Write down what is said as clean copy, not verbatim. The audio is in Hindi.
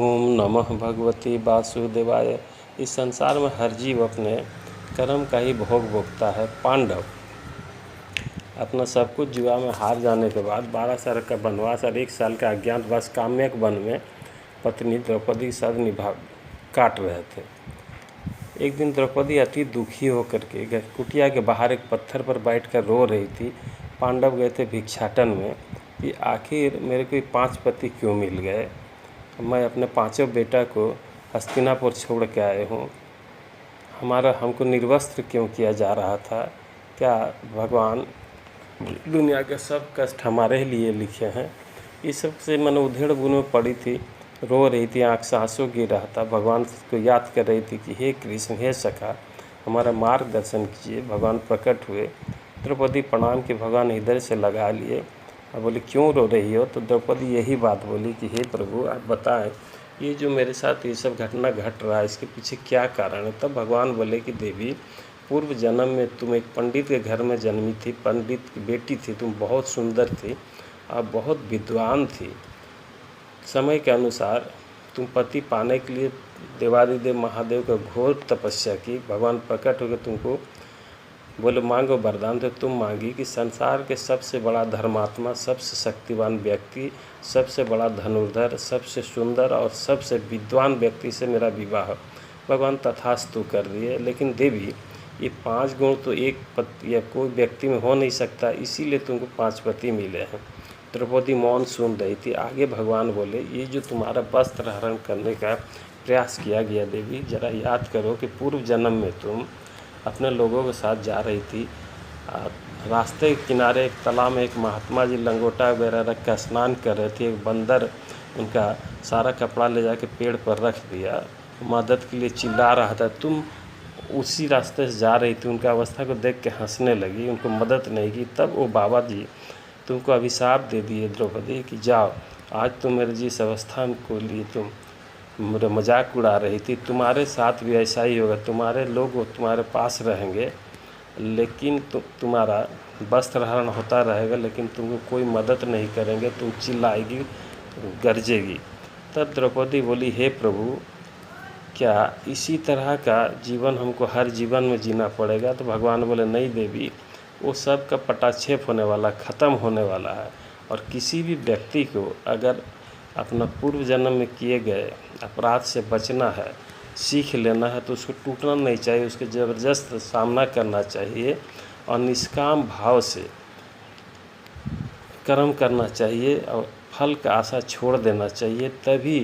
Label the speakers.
Speaker 1: ओम नमः भगवते वासुदेवाय। इस संसार में हर जीव अपने कर्म का ही भोग भोगता है। पांडव अपना सब कुछ जुआ में हार जाने के बाद 12 साल का वनवास और 1 साल का अज्ञातवास काम्यक वन में पत्नी द्रौपदी के साथ निभा काट रहे थे। एक दिन द्रौपदी अति दुखी होकर के कुटिया के बाहर एक पत्थर पर बैठकर रो रही थी। पांडव गए थे भिक्षाटन में कि आखिर मेरे को 5 पति क्यों मिल गए, मैं अपने 5 बेटा को हस्तिनापुर छोड़ के आए हूँ, हमको निर्वस्त्र क्यों किया जा रहा था, क्या भगवान दुनिया के सब कष्ट हमारे लिए लिखे हैं। इस सब से मन उधेड़ बुन में पड़ी थी, रो रही थी, आँख से आंसू गिर रहा था। भगवान को याद कर रही थी कि हे कृष्ण, हे सखा, हमारा मार्गदर्शन कीजिए। भगवान प्रकट हुए। द्रौपदी प्रणाम के भगवान हृदय से लगा लिए और बोली क्यों रो रही हो। तो द्रौपदी यही बात बोली कि हे प्रभु, आप बताएं ये जो मेरे साथ ये सब घटना घट रहा है, इसके पीछे क्या कारण है। तब भगवान बोले कि देवी, पूर्व जन्म में तुम एक पंडित के घर में जन्मी थी, पंडित की बेटी थी, तुम बहुत सुंदर थी और बहुत विद्वान थी। समय के अनुसार तुम पति पाने के लिए देवादिदेव महादेव का घोर तपस्या की। भगवान प्रकट होकर तुमको बोले मांगो वरदान। तो तुम मांगी कि संसार के सबसे बड़ा धर्मात्मा, सबसे शक्तिवान व्यक्ति, सबसे बड़ा धनुर्धर, सबसे सुंदर और सबसे विद्वान व्यक्ति से मेरा विवाह। भगवान तथास्तु कर दिए। लेकिन देवी, ये 5 गुण तो एक पति या कोई व्यक्ति में हो नहीं सकता, इसीलिए तुमको 5 पति मिले हैं। द्रौपदी मौन सुन रही थी। आगे भगवान बोले, ये जो तुम्हारा वस्त्र हरण करने का प्रयास किया गया देवी, जरा याद करो कि पूर्व जन्म में तुम अपने लोगों के साथ जा रही थी। रास्ते के किनारे एक तालाब में एक महात्मा जी लंगोटा वगैरह रख कर स्नान कर रहे थे। एक बंदर उनका सारा कपड़ा ले जाके पेड़ पर रख दिया, मदद के लिए चिल्ला रहा था। तुम उसी रास्ते से जा रही थी, उनका अवस्था को देख के हंसने लगी, उनको मदद नहीं की। तब वो बाबा जी तुमको अभिशाप दे दिए द्रौपदी कि जाओ, आज तुम मेरे जिस अवस्था को लिए तुम मेरा मजाक उड़ा रही थी, तुम्हारे साथ भी ऐसा ही होगा। तुम्हारे लोग तुम्हारे पास रहेंगे, लेकिन तुम्हारा वस्त्र हरण होता रहेगा, लेकिन तुमको कोई मदद नहीं करेंगे। तुम चिल्लाएगी, गरजेगी। तब द्रौपदी बोली, हे प्रभु, क्या इसी तरह का जीवन हमको हर जीवन में जीना पड़ेगा। तो भगवान बोले, नहीं देवी, वो सब का पटाक्षेप होने वाला, ख़त्म होने वाला है। और किसी भी व्यक्ति को अगर अपना पूर्व जन्म में किए गए अपराध से बचना है, सीख लेना है, तो उसको टूटना नहीं चाहिए, उसके ज़बरदस्त सामना करना चाहिए और निष्काम भाव से कर्म करना चाहिए और फल का आशा छोड़ देना चाहिए। तभी